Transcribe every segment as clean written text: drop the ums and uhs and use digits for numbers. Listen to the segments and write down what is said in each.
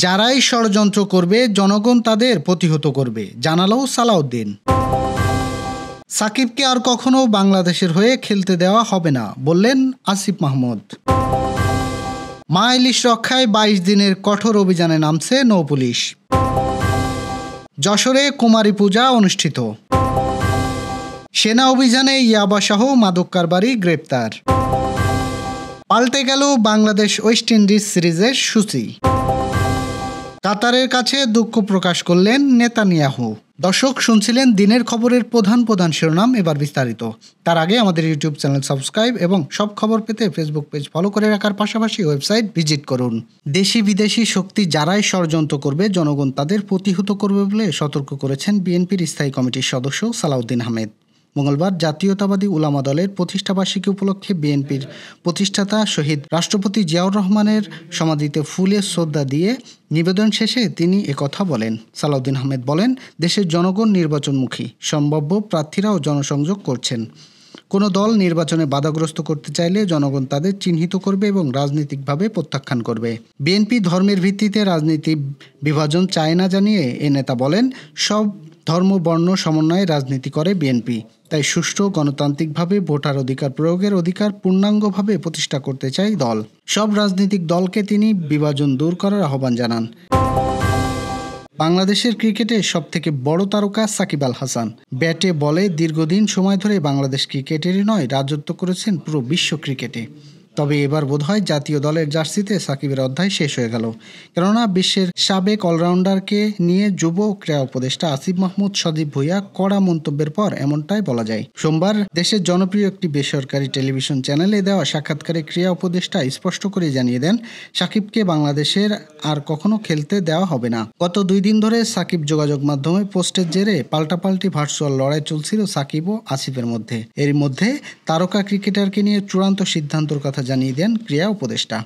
যারাই ষড়যন্ত্র করবে জনগণ তাদের প্রতিহত করবে, জানালো সালাউদ্দিন। সাকিবকে আর কখনো বাংলাদেশের হয়ে খেলতে দেওয়া হবে না, বললেন আসিফ মাহমুদ। মা ইলিশ রক্ষায় ২২ দিনের কঠোর অভিযানে নামছে নৌপুলিশ। যশোরে কুমারী পূজা অনুষ্ঠিত। সেনা অভিযানে ইয়াবাসহ মাদক কারবারি গ্রেপ্তার। পাল্টে গেল বাংলাদেশ ওয়েস্ট ইন্ডিজ সিরিজের সূচি। কাতারের কাছে দুঃখ প্রকাশ করলেন নেতানিয়াহু। দর্শক, শুনছিলেন দিনের খবরের প্রধান প্রধান শিরোনাম, এবার বিস্তারিত। তার আগে আমাদের ইউটিউব চ্যানেল সাবস্ক্রাইব এবং সব খবর পেতে ফেসবুক পেজ ফলো করে রাখার পাশাপাশি ওয়েবসাইট ভিজিট করুন। দেশি বিদেশি শক্তি যারাই ষড়যন্ত্র করবে জনগণ তাদের প্রতিহত করবে বলে সতর্ক করেছেন বিএনপির স্থায়ী কমিটির সদস্য সালাউদ্দিন আহমেদ। মঙ্গলবার জাতীয়তাবাদী উলামা দলের প্রতিষ্ঠাবার্ষিকী উপলক্ষে বিএনপির প্রতিষ্ঠাতা শহীদ রাষ্ট্রপতি জিয়াউর রহমানের সমাধিতে ফুলে শ্রদ্ধা দিয়ে নিবেদন শেষে তিনি একথা বলেন। সালাউদ্দিন আহমেদ বলেন, দেশের জনগণ নির্বাচনমুখী, সম্ভাব্য প্রার্থীরাও জনসংযোগ করছেন। কোনো দল নির্বাচনে বাধাগ্রস্ত করতে চাইলে জনগণ তাদের চিহ্নিত করবে এবং রাজনৈতিকভাবে প্রত্যাখ্যান করবে। বিএনপি ধর্মের ভিত্তিতে রাজনীতি বিভাজন চায় না জানিয়ে এ নেতা বলেন, সব ধর্ম বর্ণ সমন্বয়ে রাজনীতি করে বিএনপি, তাই সুষ্ঠু গণতান্ত্রিকভাবে ভোটার অধিকার প্রয়োগের অধিকার পূর্ণাঙ্গভাবে প্রতিষ্ঠা করতে চায় দল। সব রাজনৈতিক দলকে তিনি বিভাজন দূর করার আহ্বান জানান। বাংলাদেশের ক্রিকেটে সবথেকে বড় তারকা সাকিব আল হাসান ব্যাটে বলে দীর্ঘদিন সময় ধরে বাংলাদেশ ক্রিকেটেরই নয়, রাজত্ব করেছেন পুরো বিশ্ব ক্রিকেটে। তবে এবার বোধহয় জাতীয় দলের জার্সিতে সাকিবের অধ্যায় শেষ হয়ে গেল। কেননা বিশ্বের সাবেক অলরাউন্ডারকে নিয়ে যুব ক্রীড়া উপদেষ্টা আসিফ মাহমুদ সজীব ভুঁইয়া কড়া মন্তব্যের পর এমনটাই বলা যায়। সোমবার দেশের জনপ্রিয় একটি বেসরকারি টেলিভিশন চ্যানেলে দেওয়া সাক্ষাৎকারে ক্রীড়া উপদেষ্টা স্পষ্ট করে জানিয়ে দেন, সাকিবকে বাংলাদেশের আর কখনো খেলতে দেওয়া হবে না। গত 2 দিন ধরে সাকিব যোগাযোগ মাধ্যমে পোস্টের জেরে পাল্টাপাল্টি ভার্চুয়াল লড়াই চলছিল সাকিব ও আসিফের মধ্যে। এর মধ্যে তারকা ক্রিকেটারকে নিয়ে চূড়ান্ত সিদ্ধান্তের কথা জানিয়ে দেন ক্রীড়া উপদেষ্টা।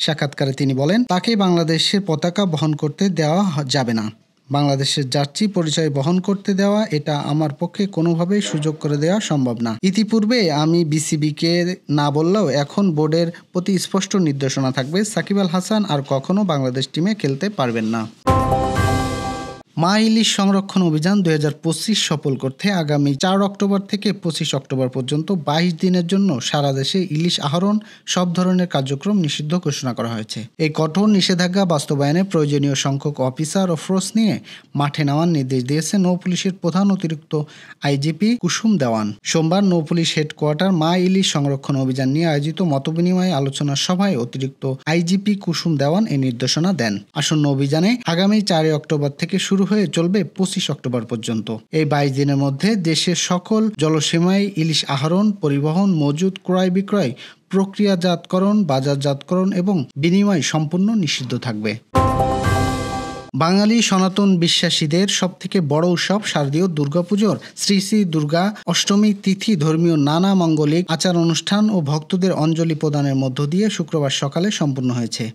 সাক্ষাৎকারে তিনি বলেন, তাকে বাংলাদেশের পতাকা বহন করতে দেওয়া যাবে না। বাংলাদেশের জার্সি পরিচয় বহন করতে দেওয়া, এটা আমার পক্ষে কোনোভাবেই সুযোগ করে দেওয়া সম্ভব না। ইতিপূর্বে আমি বিসিবিকে না বললেও এখন বোর্ডের প্রতি স্পষ্ট নির্দেশনা থাকবে, সাকিব আল হাসান আর কখনো বাংলাদেশ টিমে খেলতে পারবেন না। মা ইলিশ সংরক্ষণ অভিযান 2025 সফল করতে আগামী 4 অক্টোবর থেকে 25 অক্টোবর পর্যন্ত 22 দিনের জন্য সারা দেশে ইলিশ আহরণ সব ধরনের কার্যক্রম নিষিদ্ধ ঘোষণা করা হয়েছে। এই কঠোর নিষেধাজ্ঞা বাস্তবায়নে প্রয়োজনীয় সংখ্যক অফিসার ও ফোর্স নিয়ে মাঠে নেওয়ার নির্দেশ দিয়েছে নৌপুলিশের প্রধান অতিরিক্ত আইজিপি কুসুম দেওয়ান। সোমবার নৌপুলিশ হেডকোয়ার্টার মা ইলিশ সংরক্ষণ অভিযান নিয়ে আয়োজিত মতবিনিময় আলোচনা সভায় অতিরিক্ত আইজিপি কুসুম দেওয়ান এই নির্দেশনা দেন। আসন্ন অভিযানে আগামী 4 অক্টোবর থেকে শুরু হয়ে চলবে 25 অক্টোবর পর্যন্ত। এই 22 দিনের মধ্যে দেশের সকল জলসীমায় ইলিশ আহরণ, পরিবহন, মজুত, ক্রয় বিক্রয়, প্রক্রিয়াজাতকরণ, বাজারজাতকরণ এবং বিনিময় সম্পূর্ণ নিষিদ্ধ থাকবে। বাঙালি সনাতন বিশ্বাসীদের সবথেকে বড় উৎসব শারদীয় দুর্গাপুজোর শ্রী শ্রী দুর্গা অষ্টমী তিথি ধর্মীয় নানা মাঙ্গলিক আচার অনুষ্ঠান ও ভক্তদের অঞ্জলি প্রদানের মধ্য দিয়ে শুক্রবার সকালে সম্পূর্ণ হয়েছে।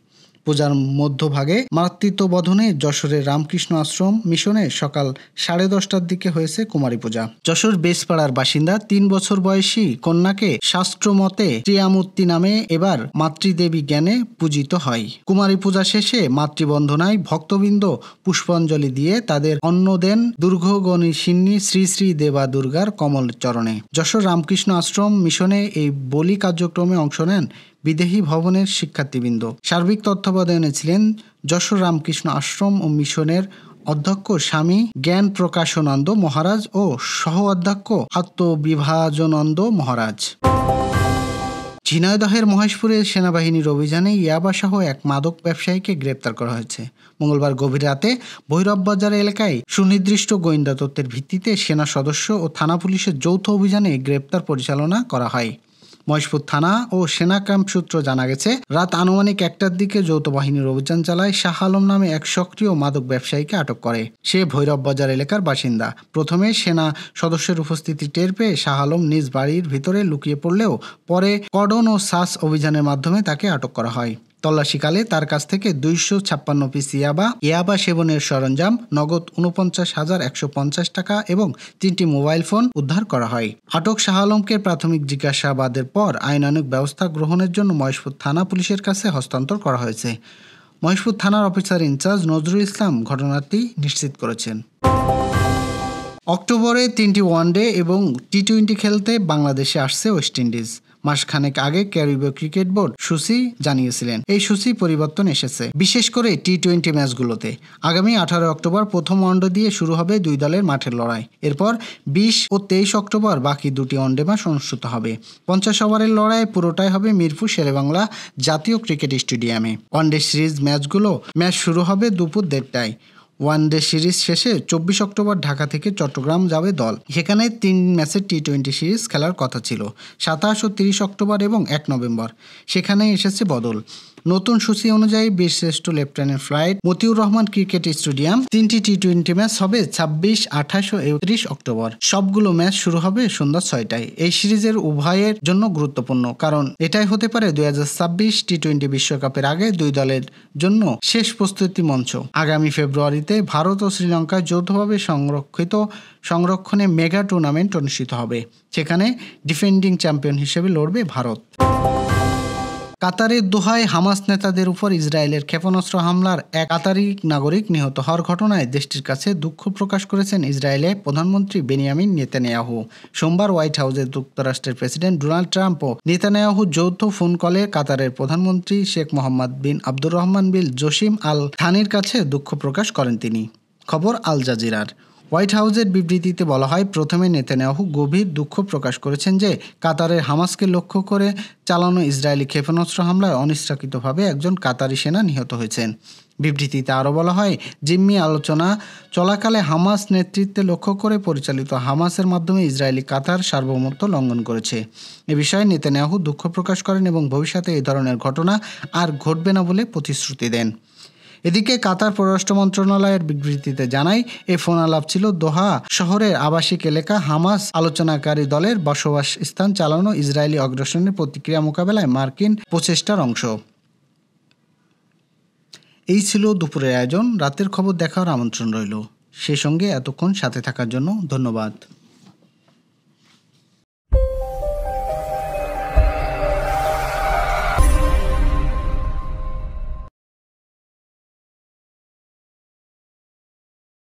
পূজার মধ্যভাগে মাতৃত্ববোধনে যশোরের রামকৃষ্ণ আশ্রম মিশনে সকাল 10:30টার দিকে হয়েছে কুমারী পূজা। যশোর বেশপাড়ার বাসিন্দা 3 বছর বয়সী কন্যাকে শাস্ত্রমতে ত্রিয়ামূর্তি নামে এবার মাতৃদেবী জ্ঞানে পূজিত হয়। কুমারী পূজা শেষে মাতৃবন্দনায় ভক্তবৃন্দ পুষ্পাঞ্জলি দিয়ে তাদের অন্ন দেন দুর্গগণিসিনী শ্রী শ্রী দেবা দুর্গার কমল চরণে। যশোর রামকৃষ্ণ আশ্রম মিশনে এই বলি কার্যক্রমে অংশ নেন বিদেহী ভবনের শিক্ষার্থীবৃন্দ। সার্বিক তত্ত্বাবধানে ছিলেন যশোর রামকৃষ্ণ আশ্রম ও মিশনের অধ্যক্ষ স্বামী জ্ঞান প্রকাশানন্দ মহারাজ ও সহ অধ্যক্ষ আত্মবিভাজনন্দ মহারাজ। ঝিনাইদহের মহেশপুরে সেনাবাহিনীর অভিযানে ইয়াবাসহ এক মাদক ব্যবসায়ীকে গ্রেপ্তার করা হয়েছে। মঙ্গলবার গভীর রাতে ভৈরব বাজার এলাকায় সুনির্দিষ্ট গোয়েন্দা তথ্যের ভিত্তিতে সেনা সদস্য ও থানা পুলিশের যৌথ অভিযানে গ্রেপ্তার পরিচালনা করা হয়। মহেশপুর থানা ও সেনা ক্যাম্প সূত্র জানা গেছে, রাত আনুমানিক 1টার দিকে যৌথ বাহিনীর অভিযান চালায় শাহ আলম নামে এক সক্রিয় মাদক ব্যবসায়ীকে আটক করে। সে ভৈরব বাজার এলাকার বাসিন্দা। প্রথমে সেনা সদস্যের উপস্থিতি টের পেয়ে শাহ আলম নিজ বাড়ির ভিতরে লুকিয়ে পড়লেও পরে কর্ডন ও সার্চ অভিযানের মাধ্যমে তাকে আটক করা হয়। তল্লাশিকালে তার কাছ থেকে 256 পিস ইয়াবা সেবনের সরঞ্জাম, নগদ 49,150 টাকা এবং 3টি মোবাইল ফোন উদ্ধার করা হয়। আটক শাহ আলমকে প্রাথমিক জিজ্ঞাসাবাদের পর আইনানুগ ব্যবস্থা গ্রহণের জন্য মহেশপুর থানা পুলিশের কাছে হস্তান্তর করা হয়েছে। মহেশপুর থানার অফিসার ইনচার্জ নজরুল ইসলাম ঘটনাটি নিশ্চিত করেছেন। অক্টোবরে 3টি ওয়ানডে এবং টি-20 খেলতে বাংলাদেশে আসছে ওয়েস্ট ইন্ডিজ। মাসখানেক আগে ক্যারিবীয় ক্রিকেট বোর্ড সূচি জানিয়েছিলেন। এই সূচি পরিবর্তন এসেছে, বিশেষ করে টি-20 ম্যাচগুলোতে। আগামী 18 অক্টোবর প্রথম ওয়ানডে দিয়ে শুরু হবে দুই দলের মাঠের লড়াই। এরপর 20 ও 23 অক্টোবর বাকি দুটি ওয়ানডে ম্যাচ অনুষ্ঠিত হবে। 50 ওভারের লড়াই পুরোটাই হবে মিরপুর শেরেবাংলা জাতীয় ক্রিকেট স্টেডিয়ামে। ওয়ানডে সিরিজ ম্যাচ শুরু হবে দুপুর 1:30টায়। ওয়ানডে সিরিজ শেষে 24 অক্টোবর ঢাকা থেকে চট্টগ্রাম যাবে দল। সেখানে 3 ম্যাচের টি-20 সিরিজ খেলার কথা ছিল 27 ও 30 অক্টোবর এবং 1 নভেম্বর। সেখানে এসেছে বদল। নতুন সূচি অনুযায়ী Birshreshtha lieutenant flight Matiur Rahman cricket stadium 3টি টি-20 ম্যাচ হবে 26, 28 ও 31 অক্টোবর। সবগুলো ম্যাচ শুরু হবে সন্ধ্যা 6টায়। এই সিরিজের উভয়ের জন্য গুরুত্বপূর্ণ, কারণ এটাই হতে পারে 2026 টি-20 বিশ্বকাপের আগে দুই দলের জন্য শেষ প্রস্তুতি মঞ্চ। আগামী ফেব্রুয়ারিতে ভারত ও শ্রীলঙ্কায় যৌথভাবে সংরক্ষণে মেগা টুর্নামেন্ট অনুষ্ঠিত হবে। সেখানে ডিফেন্ডিং চ্যাম্পিয়ন হিসেবে লড়বে ভারত। কাতারের দোহায় হামাস নেতাদের উপর ইসরায়েলের ক্ষেপণাস্ত্র হামলার এক কাতারি নাগরিক নিহত হওয়ার ঘটনায় দেশটির কাছে দুঃখ প্রকাশ করেছেন ইসরায়েলের প্রধানমন্ত্রী বেনিয়ামিন নেতানিয়াহু। সোমবার হোয়াইট হাউসে যুক্তরাষ্ট্রের প্রেসিডেন্ট ডোনাল্ড ট্রাম্প ও নেতানিয়াহু যৌথ ফোন কলে কাতারের প্রধানমন্ত্রী শেখ মোহাম্মদ বিন আব্দুর রহমান বিন জসিম আল থানির কাছে দুঃখ প্রকাশ করেন তিনি। খবর আল জাজিরার। হোয়াইট হাউসের বিবৃতিতে বলা হয়, প্রথমে নেতানিয়াহু গভীর দুঃখ প্রকাশ করেছেন যে কাতারের হামাসকে লক্ষ্য করে চালানো ইসরায়েলি ক্ষেপণাস্ত্র হামলায় অনিচ্ছাকৃতভাবে একজন কাতারি সেনা নিহত হয়েছেন। বিবৃতিতে আরও বলা হয়, জিম্মি আলোচনা চলাকালে হামাস নেতৃত্বে লক্ষ্য করে পরিচালিত হামাসের মাধ্যমে ইসরায়েলি কাতার সার্বভৌমত্ব লঙ্ঘন করেছে। এ বিষয়ে নেতানিয়াহু দুঃখ প্রকাশ করেন এবং ভবিষ্যতে এই ধরনের ঘটনা আর ঘটবে না বলে প্রতিশ্রুতি দেন। এদিকে কাতার পররাষ্ট্র মন্ত্রণালয়ের বিবৃতিতে জানায়, এই ফোন আলাপ ছিল দোহা শহরের আবাসিক এলাকা হামাস আলোচনাকারী দলের বসবাস স্থান চালানো ইসরায়েলি অগ্রাসনের প্রতিক্রিয়া মোকাবেলায় মার্কিন প্রচেষ্টার অংশ। এই ছিল দুপুরের আয়োজন। রাতের খবর দেখার আমন্ত্রণ রইল। সেই সঙ্গে এতক্ষণ সাথে থাকার জন্য ধন্যবাদ।